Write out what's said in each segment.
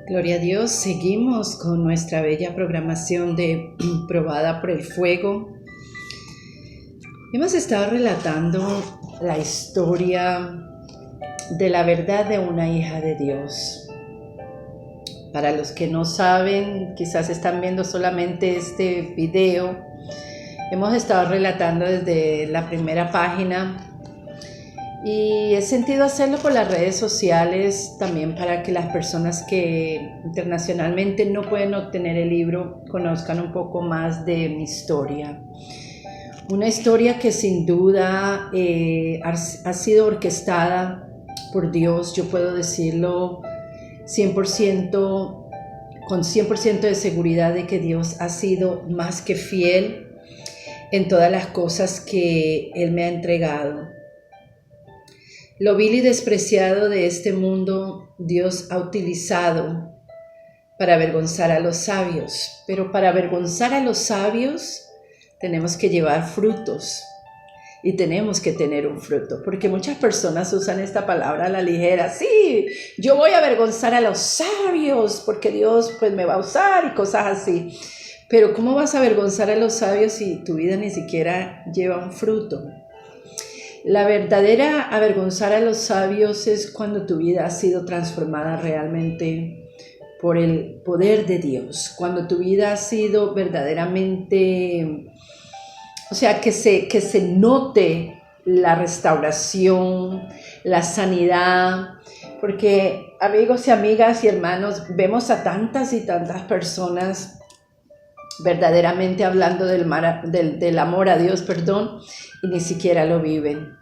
Gloria a Dios, seguimos con nuestra bella programación de Probada por el Fuego. Hemos estado relatando la historia de la verdad de una hija de Dios. Para los que no saben, quizás están viendo solamente este video, hemos estado relatando desde la primera página y he sentido hacerlo por las redes sociales también para que las personas que internacionalmente no pueden obtener el libro conozcan un poco más de mi historia. Una historia que sin duda ha sido orquestada por Dios, yo puedo decirlo 100%, con 100% de seguridad de que Dios ha sido más que fiel en todas las cosas que Él me ha entregado. Lo vil y despreciado de este mundo Dios ha utilizado para avergonzar a los sabios, pero para avergonzar a los sabios tenemos que llevar frutos y tenemos que tener un fruto, porque muchas personas usan esta palabra a la ligera. Sí, yo voy a avergonzar a los sabios porque Dios pues me va a usar y cosas así, pero ¿cómo vas a avergonzar a los sabios si tu vida ni siquiera lleva un fruto? La verdadera avergonzar a los sabios es cuando tu vida ha sido transformada realmente por el poder de Dios, cuando tu vida ha sido verdaderamente, o sea, que se note la restauración, la sanidad, porque amigos y amigas y hermanos, vemos a tantas y tantas personas verdaderamente hablando del amor a Dios, y ni siquiera lo viven.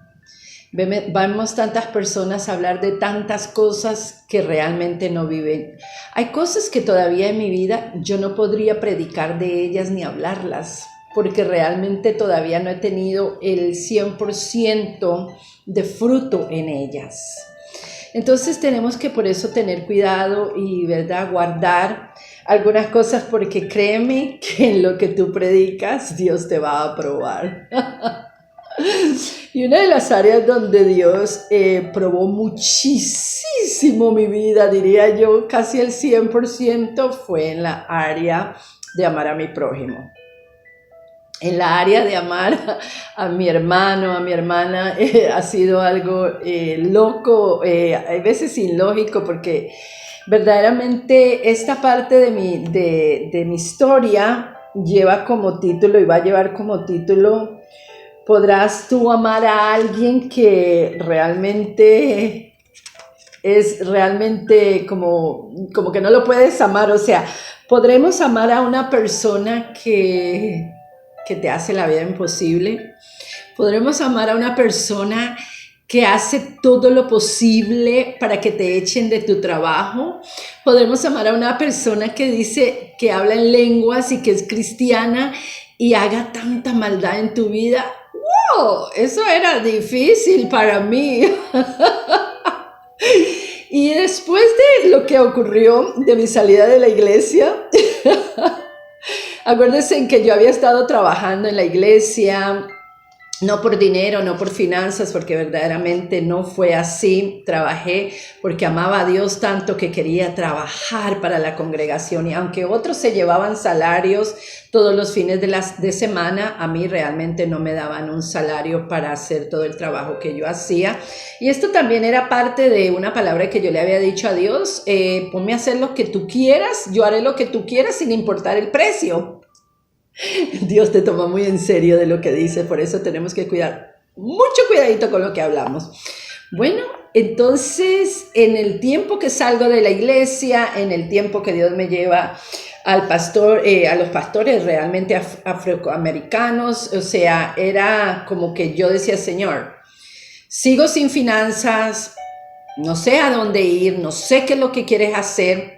Vemos tantas personas hablar de tantas cosas que realmente no viven. Hay cosas que todavía en mi vida yo no podría predicar de ellas ni hablarlas, porque realmente todavía no he tenido el 100% de fruto en ellas. Entonces tenemos que por eso tener cuidado y, ¿verdad?, guardar algunas cosas, porque créeme que en lo que tú predicas Dios te va a aprobar. Y una de las áreas donde Dios probó muchísimo mi vida, diría yo casi el 100%, fue en la área de amar a mi prójimo. En la área de amar a mi hermano, a mi hermana, ha sido algo loco, a veces ilógico, porque verdaderamente esta parte de mi historia lleva como título y va a llevar como título: ¿podrás tú amar a alguien que realmente es realmente como que no lo puedes amar? O sea, ¿podremos amar a una persona que te hace la vida imposible? ¿Podremos amar a una persona que hace todo lo posible para que te echen de tu trabajo? ¿Podremos amar a una persona que dice que habla en lenguas y que es cristiana y haga tanta maldad en tu vida? ¡Wow! Eso era difícil para mí. Y después de lo que ocurrió de mi salida de la iglesia, acuérdense que yo había estado trabajando en la iglesia, no por dinero, no por finanzas, porque verdaderamente no fue así. Trabajé porque amaba a Dios tanto que quería trabajar para la congregación, y aunque otros se llevaban salarios todos los fines de semana, a mí realmente no me daban un salario para hacer todo el trabajo que yo hacía. Y esto también era parte de una palabra que yo le había dicho a Dios: ponme a hacer lo que tú quieras, yo haré lo que tú quieras sin importar el precio. Dios te toma muy en serio de lo que dice, por eso tenemos que cuidar, mucho cuidadito con lo que hablamos. Bueno, entonces en el tiempo que salgo de la iglesia, en el tiempo que Dios me lleva al pastor, a los pastores realmente afroamericanos, o sea, era como que yo decía: Señor, sigo sin finanzas, no sé a dónde ir, no sé qué es lo que quieres hacer.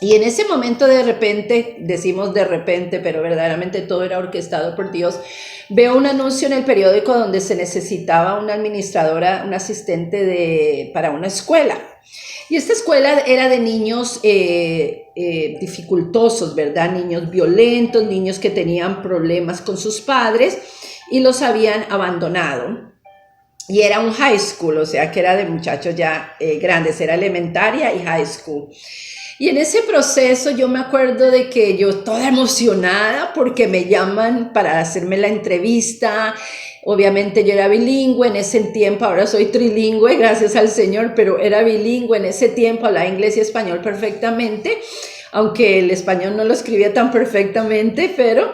Y en ese momento, de repente, decimos de repente, pero verdaderamente todo era orquestado por Dios, veo un anuncio en el periódico donde se necesitaba una administradora, un asistente para una escuela. Y esta escuela era de niños dificultosos, ¿verdad? Niños violentos, niños que tenían problemas con sus padres y los habían abandonado. Y era un high school, o sea que era de muchachos ya grandes, era elementaria y high school. Y en ese proceso yo me acuerdo de que yo toda emocionada porque me llaman para hacerme la entrevista. Obviamente yo era bilingüe en ese tiempo, ahora soy trilingüe, gracias al Señor, pero era bilingüe en ese tiempo, hablaba inglés y español perfectamente, aunque el español no lo escribía tan perfectamente, pero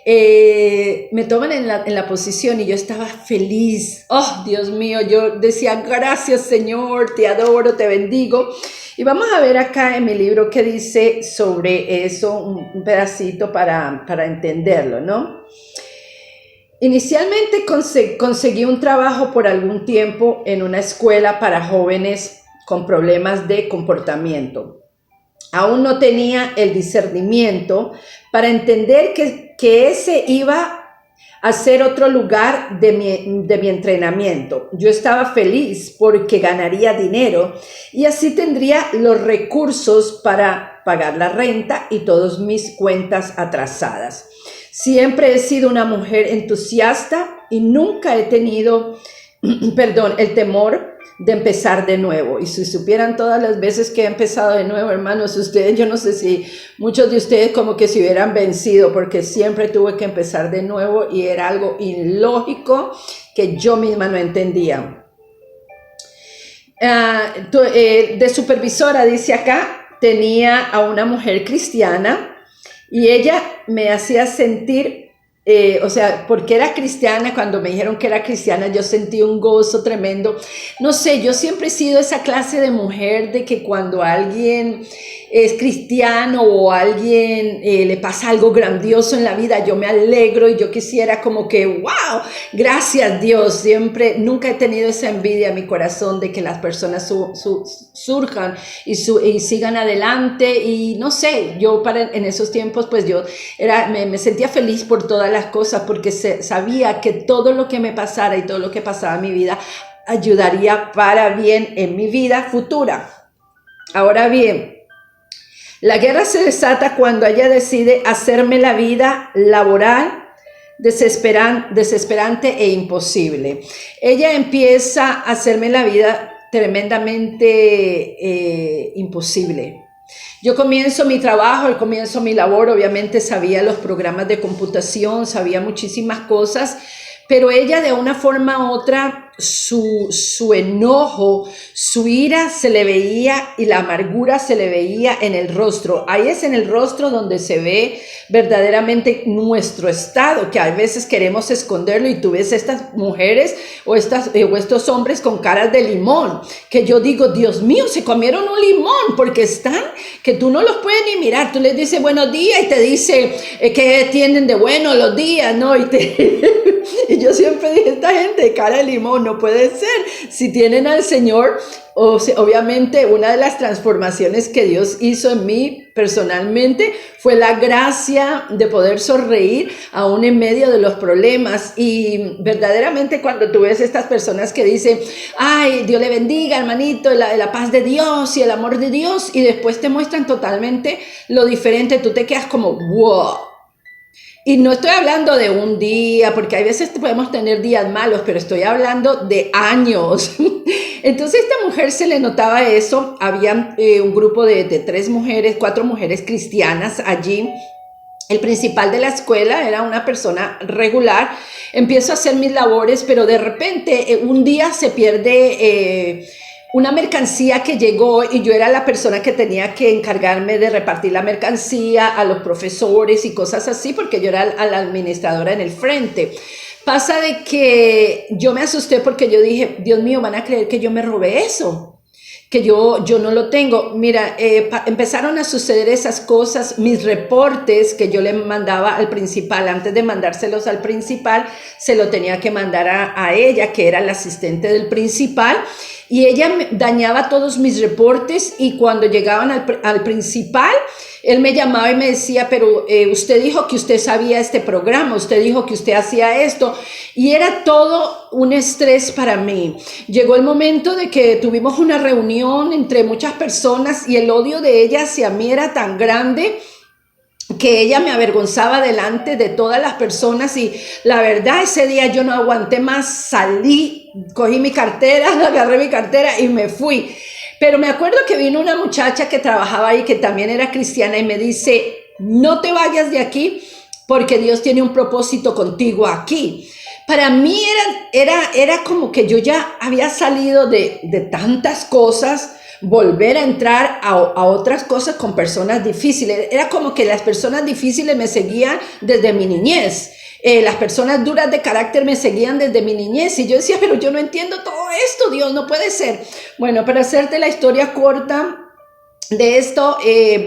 me toman en la posición y yo estaba feliz. Oh, Dios mío, yo decía, gracias Señor, te adoro, te bendigo. Y vamos a ver acá en mi libro qué dice sobre eso, un pedacito para entenderlo, ¿no? Inicialmente conseguí un trabajo por algún tiempo en una escuela para jóvenes con problemas de comportamiento. Aún no tenía el discernimiento para entender que ese iba a ser otro lugar de mi entrenamiento. Yo estaba feliz porque ganaría dinero y así tendría los recursos para pagar la renta y todas mis cuentas atrasadas. Siempre he sido una mujer entusiasta y nunca he tenido, el temor de empezar de nuevo. Y si supieran todas las veces que he empezado de nuevo, hermanos, ustedes, yo no sé si muchos de ustedes como que se hubieran vencido, porque siempre tuve que empezar de nuevo y era algo ilógico que yo misma no entendía. De supervisora, dice acá, tenía a una mujer cristiana y ella me hacía sentir, porque era cristiana, cuando me dijeron que era cristiana, yo sentí un gozo tremendo. No sé, yo siempre he sido esa clase de mujer de que cuando alguien es cristiano o a alguien le pasa algo grandioso en la vida, yo me alegro y yo quisiera como que, wow, gracias Dios. Siempre, nunca he tenido esa envidia en mi corazón de que las personas surjan y sigan adelante. Y no sé, yo en esos tiempos pues yo me sentía feliz por todas las cosas, porque sabía que todo lo que me pasara y todo lo que pasaba en mi vida ayudaría para bien en mi vida futura. Ahora bien, la guerra se desata cuando ella decide hacerme la vida laboral desesperante e imposible. Ella empieza a hacerme la vida tremendamente imposible. Yo comienzo mi trabajo, comienzo mi labor, obviamente sabía los programas de computación, sabía muchísimas cosas, pero ella de una forma u otra, su enojo, su ira se le veía y la amargura se le veía en el rostro. Ahí es en el rostro donde se ve verdaderamente nuestro estado, que a veces queremos esconderlo, y tú ves estas mujeres o estos hombres con caras de limón, que yo digo, Dios mío, se comieron un limón, porque están que tú no los puedes ni mirar. Tú les dices buenos días y te dice que tienen de bueno los días, ¿no? Y yo siempre dije, esta gente de cara de limón no puede ser. Si tienen al Señor, obviamente una de las transformaciones que Dios hizo en mí personalmente fue la gracia de poder sonreír aún en medio de los problemas. Y verdaderamente cuando tú ves estas personas que dicen, ay, Dios le bendiga, hermanito, la paz de Dios y el amor de Dios, y después te muestran totalmente lo diferente, tú te quedas como, wow. Y no estoy hablando de un día, porque hay veces podemos tener días malos, pero estoy hablando de años. Entonces a esta mujer se le notaba eso. Había un grupo de 4 mujeres cristianas allí. El principal de la escuela era una persona regular. Empiezo a hacer mis labores, pero de repente un día se pierde una mercancía que llegó, y yo era la persona que tenía que encargarme de repartir la mercancía a los profesores y cosas así, porque yo era la administradora en el frente. Pasa de que yo me asusté porque yo dije, Dios mío, van a creer que yo me robé eso, que yo no lo tengo. Mira, empezaron a suceder esas cosas. Mis reportes que yo le mandaba al principal, antes de mandárselos al principal, se lo tenía que mandar a ella, que era la asistente del principal, y ella dañaba todos mis reportes, y cuando llegaban al principal, él me llamaba y me decía, pero usted dijo que usted sabía este programa, usted dijo que usted hacía esto, y era todo un estrés para mí. Llegó el momento de que tuvimos una reunión entre muchas personas, y el odio de ella hacia mí era tan grande que ella me avergonzaba delante de todas las personas. Y la verdad, ese día yo no aguanté más, salí, cogí mi cartera, agarré mi cartera y me fui. Pero me acuerdo que vino una muchacha que trabajaba ahí, que también era cristiana, y me dice, no te vayas de aquí porque Dios tiene un propósito contigo aquí. Para mí era como que yo ya había salido de tantas cosas, volver a entrar a otras cosas con personas difíciles. Era como que las personas difíciles me seguían desde mi niñez. Las personas duras de carácter me seguían desde mi niñez. Y yo decía, pero yo no entiendo todo esto, Dios, no puede ser. Bueno, para hacerte la historia corta de esto,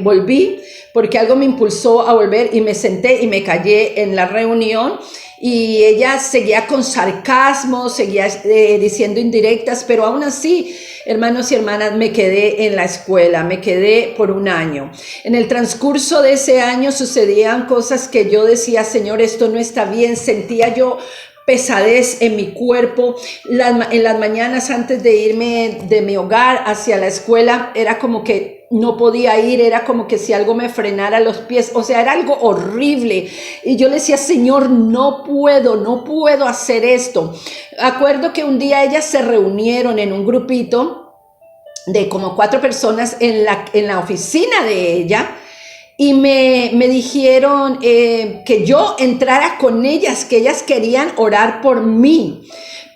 volví porque algo me impulsó a volver y me senté y me callé en la reunión. Y ella seguía con sarcasmo, seguía diciendo indirectas, pero aún así, hermanos y hermanas, me quedé en la escuela, me quedé por un año. En el transcurso de ese año sucedían cosas que yo decía, Señor, esto no está bien. Sentía yo pesadez en mi cuerpo. En las mañanas antes de irme de mi hogar hacia la escuela, era como que no podía ir, era como que si algo me frenara los pies, o sea, era algo horrible. Y yo le decía, Señor, no puedo hacer esto. Acuerdo que un día ellas se reunieron en un grupito de como 4 personas en la oficina de ella, y me dijeron que yo entrara con ellas, que ellas querían orar por mí.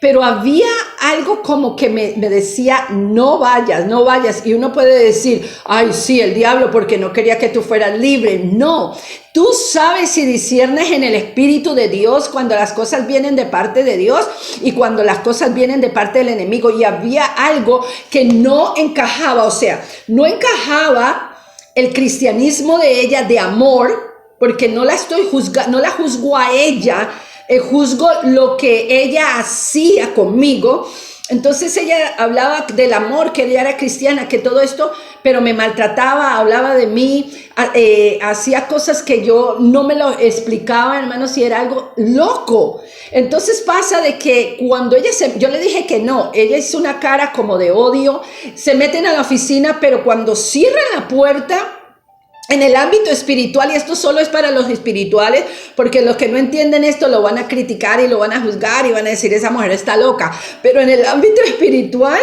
Pero había algo como que me decía, no vayas. Y uno puede decir, ay, sí, el diablo, porque no quería que tú fueras libre. No, tú sabes y disiernes en el Espíritu de Dios cuando las cosas vienen de parte de Dios y cuando las cosas vienen de parte del enemigo. Y había algo que no encajaba, o sea, no encajaba el cristianismo de ella de amor, porque no la juzgo a ella, juzgo lo que ella hacía conmigo. Entonces ella hablaba del amor, que ella era cristiana, que todo esto, pero me maltrataba, hablaba de mí, hacía cosas que yo no me lo explicaba, hermanos, y era algo loco. Entonces pasa de que cuando yo le dije que no, ella hizo una cara como de odio, se meten a la oficina, pero cuando cierran la puerta, en el ámbito espiritual, y esto solo es para los espirituales, porque los que no entienden esto lo van a criticar y lo van a juzgar y van a decir, esa mujer está loca. Pero en el ámbito espiritual,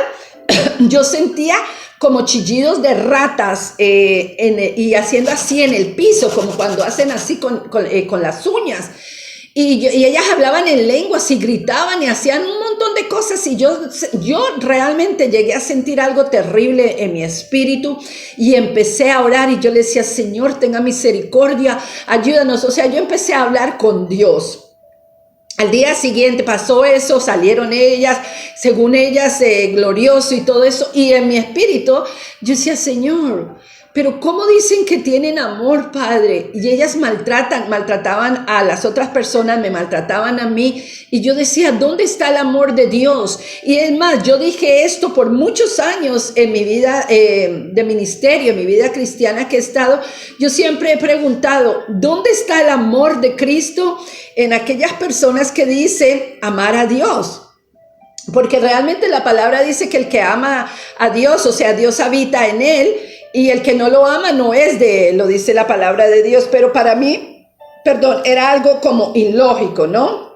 yo sentía como chillidos de ratas y haciendo así en el piso, como cuando hacen así con las uñas. Y ellas hablaban en lenguas y gritaban y hacían un montón de cosas, y yo realmente llegué a sentir algo terrible en mi espíritu y empecé a orar, y yo le decía, Señor, tenga misericordia, ayúdanos. O sea, yo empecé a hablar con Dios. Al día siguiente pasó eso, salieron ellas, según ellas, glorioso y todo eso, y en mi espíritu yo decía, Señor, pero ¿cómo dicen que tienen amor, Padre? Y ellas maltrataban a las otras personas, me maltrataban a mí. Y yo decía, ¿dónde está el amor de Dios? Y es más, yo dije esto por muchos años en mi vida de ministerio, en mi vida cristiana que he estado. Yo siempre he preguntado, ¿dónde está el amor de Cristo en aquellas personas que dicen amar a Dios? Porque realmente la palabra dice que el que ama a Dios, o sea, Dios habita en él, y el que no lo ama no es de él, lo dice la palabra de Dios. Pero para mí, era algo como ilógico, ¿no?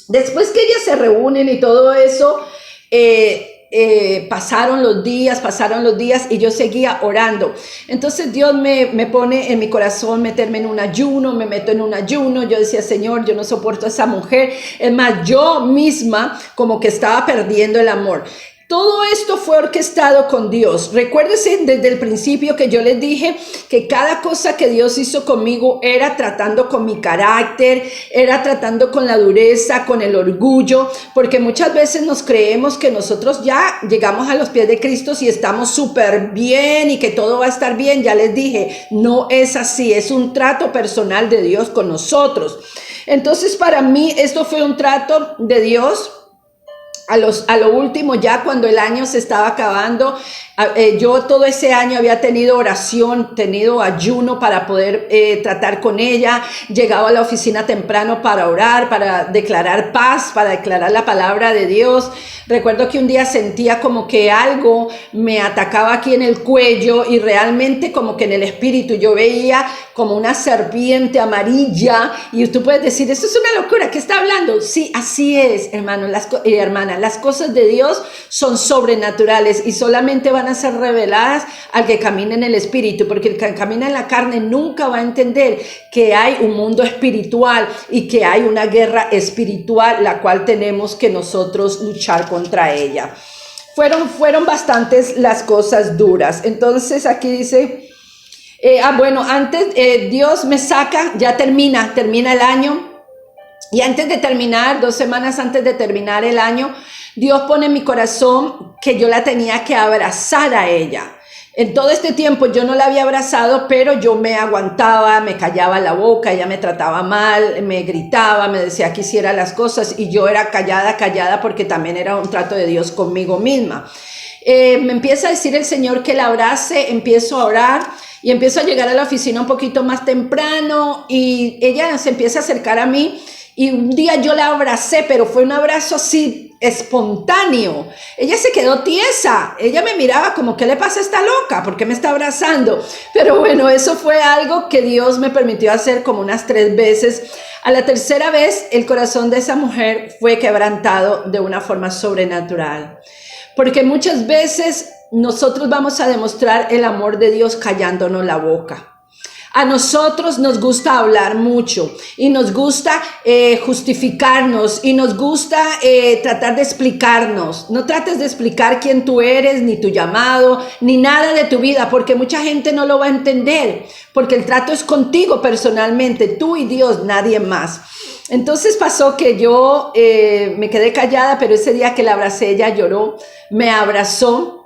Después que ellas se reúnen y todo eso, pasaron los días y yo seguía orando. Entonces Dios me pone en mi corazón meterme en un ayuno, me meto en un ayuno. Yo decía, Señor, yo no soporto a esa mujer. Es más, yo misma como que estaba perdiendo el amor. Todo esto fue orquestado con Dios. Recuérdense desde el principio que yo les dije que cada cosa que Dios hizo conmigo era tratando con mi carácter, era tratando con la dureza, con el orgullo, porque muchas veces nos creemos que nosotros ya llegamos a los pies de Cristo y estamos súper bien y que todo va a estar bien. Ya les dije, no es así, es un trato personal de Dios con nosotros. Entonces, para mí esto fue un trato de Dios. A lo último, ya cuando el año se estaba acabando, Yo todo ese año había tenido oración, tenido ayuno para poder tratar con ella. Llegaba a la oficina temprano para orar, para declarar paz, para declarar la palabra de Dios. Recuerdo que un día sentía como que algo me atacaba aquí en el cuello y realmente como que en el espíritu yo veía como una serpiente amarilla y tú puedes decir, esto es una locura, ¿qué está hablando? Sí, así es, hermano, hermana, las cosas de Dios son sobrenaturales y solamente van a ser reveladas al que camina en el espíritu, porque el que camina en la carne nunca va a entender que hay un mundo espiritual y que hay una guerra espiritual, la cual tenemos que nosotros luchar contra ella. Fueron bastantes las cosas duras. Entonces aquí dice, antes Dios me saca, ya termina el año. Y antes de terminar, 2 semanas antes de terminar el año, Dios pone en mi corazón que yo la tenía que abrazar a ella. En todo este tiempo yo no la había abrazado, pero yo me aguantaba, me callaba la boca, ella me trataba mal, me gritaba, me decía que hiciera las cosas y yo era callada porque también era un trato de Dios conmigo misma. Me empieza a decir el Señor que la abrace, empiezo a orar y empiezo a llegar a la oficina un poquito más temprano y ella se empieza a acercar a mí. Y un día yo la abracé, pero fue un abrazo así espontáneo. Ella se quedó tiesa. Ella me miraba como, ¿qué le pasa a esta loca? ¿Por qué me está abrazando? Pero bueno, eso fue algo que Dios me permitió hacer como unas 3 veces. A la tercera vez, el corazón de esa mujer fue quebrantado de una forma sobrenatural. Porque muchas veces nosotros vamos a demostrar el amor de Dios callándonos la boca. A nosotros nos gusta hablar mucho y nos gusta justificarnos y nos gusta tratar de explicarnos. No trates de explicar quién tú eres, ni tu llamado, ni nada de tu vida, porque mucha gente no lo va a entender, porque el trato es contigo personalmente, tú y Dios, nadie más. Entonces pasó que yo me quedé callada, pero ese día que la abracé, ella lloró, me abrazó.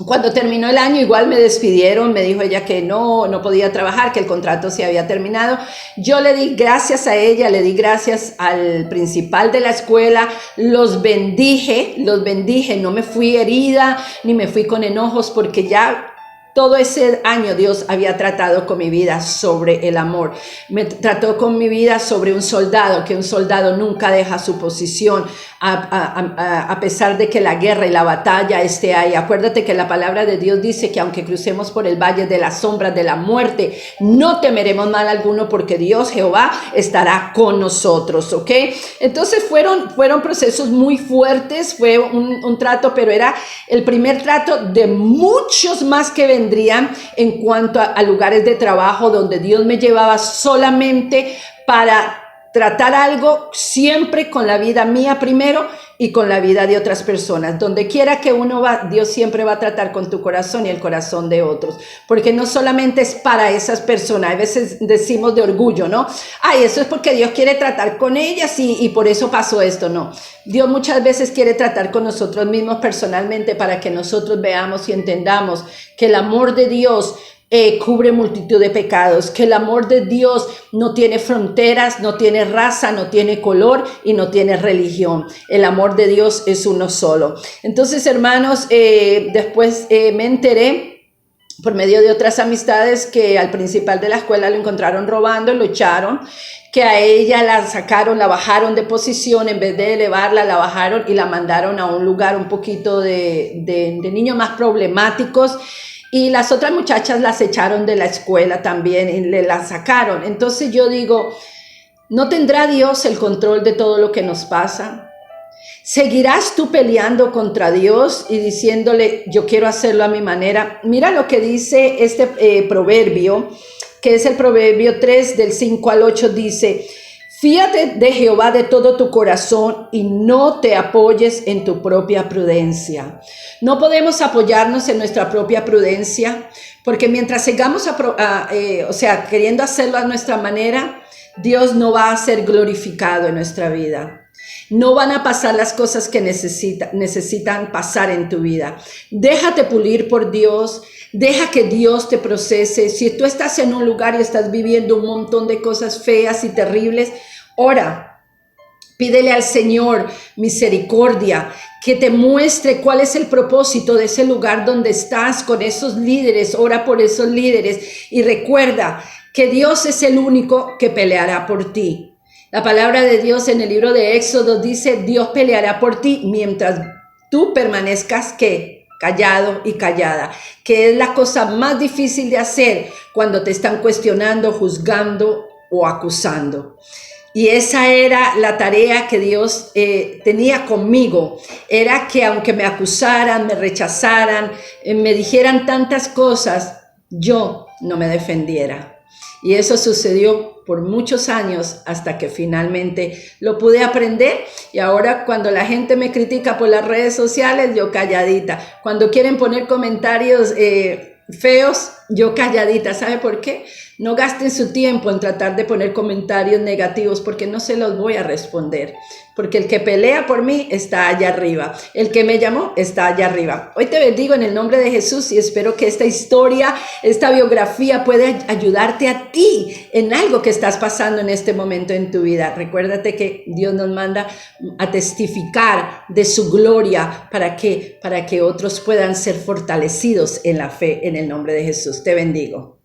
Cuando terminó el año igual me despidieron, me dijo ella que no podía trabajar, que el contrato se había terminado. Yo le di gracias a ella, le di gracias al principal de la escuela, los bendije, no me fui herida ni me fui con enojos porque ya todo ese año Dios había tratado con mi vida sobre el amor. Me trató con mi vida sobre un soldado, que un soldado nunca deja su posición a pesar de que la guerra y la batalla esté ahí. Acuérdate que la palabra de Dios dice que aunque crucemos por el valle de las sombras de la muerte, no temeremos mal alguno porque Dios, Jehová, estará con nosotros, ¿ok? Entonces fueron procesos muy fuertes, fue un trato, pero era el primer trato de muchos más que vendrían en cuanto a lugares de trabajo donde Dios me llevaba solamente para tratar algo siempre con la vida mía primero y con la vida de otras personas. Donde quiera que uno va, Dios siempre va a tratar con tu corazón y el corazón de otros. Porque no solamente es para esas personas. A veces decimos de orgullo, ¿no? Ay, eso es porque Dios quiere tratar con ellas y por eso pasó esto. No. Dios muchas veces quiere tratar con nosotros mismos personalmente para que nosotros veamos y entendamos que el amor de Dios cubre multitud de pecados, que el amor de Dios no tiene fronteras, no tiene raza, no tiene color y no tiene religión. El amor de Dios es uno solo. Entonces, hermanos, después me enteré por medio de otras amistades que al principal de la escuela lo encontraron robando, lo echaron, que a ella la sacaron, la bajaron de posición, en vez de elevarla, la bajaron y la mandaron a un lugar un poquito de niños más problemáticos. Y las otras muchachas las echaron de la escuela también y le las sacaron. Entonces yo digo, ¿no tendrá Dios el control de todo lo que nos pasa? ¿Seguirás tú peleando contra Dios y diciéndole, yo quiero hacerlo a mi manera? Mira lo que dice este proverbio, que es el proverbio 3 del 5 al 8, dice, fíate de Jehová de todo tu corazón y no te apoyes en tu propia prudencia. No podemos apoyarnos en nuestra propia prudencia, porque mientras sigamos queriendo hacerlo a nuestra manera, Dios no va a ser glorificado en nuestra vida. No van a pasar las cosas que necesitan pasar en tu vida. Déjate pulir por Dios. Deja que Dios te procese. Si tú estás en un lugar y estás viviendo un montón de cosas feas y terribles, ora. Pídele al Señor misericordia, que te muestre cuál es el propósito de ese lugar donde estás con esos líderes. Ora por esos líderes y recuerda que Dios es el único que peleará por ti. La palabra de Dios en el libro de Éxodo dice, Dios peleará por ti mientras tú permanezcas, ¿qué? Callado y callada, que es la cosa más difícil de hacer cuando te están cuestionando, juzgando o acusando. Y esa era la tarea que Dios tenía conmigo, era que aunque me acusaran, me rechazaran, me dijeran tantas cosas, yo no me defendiera. Y eso sucedió por muchos años hasta que finalmente lo pude aprender. Y ahora cuando la gente me critica por las redes sociales, yo calladita. Cuando quieren poner comentarios feos, yo calladita. ¿Sabe por qué? No gasten su tiempo en tratar de poner comentarios negativos porque no se los voy a responder. Porque el que pelea por mí está allá arriba. El que me llamó está allá arriba. Hoy te bendigo en el nombre de Jesús y espero que esta historia, esta biografía pueda ayudarte a ti en algo que estás pasando en este momento en tu vida. Recuérdate que Dios nos manda a testificar de su gloria para que otros puedan ser fortalecidos en la fe en el nombre de Jesús. Te bendigo.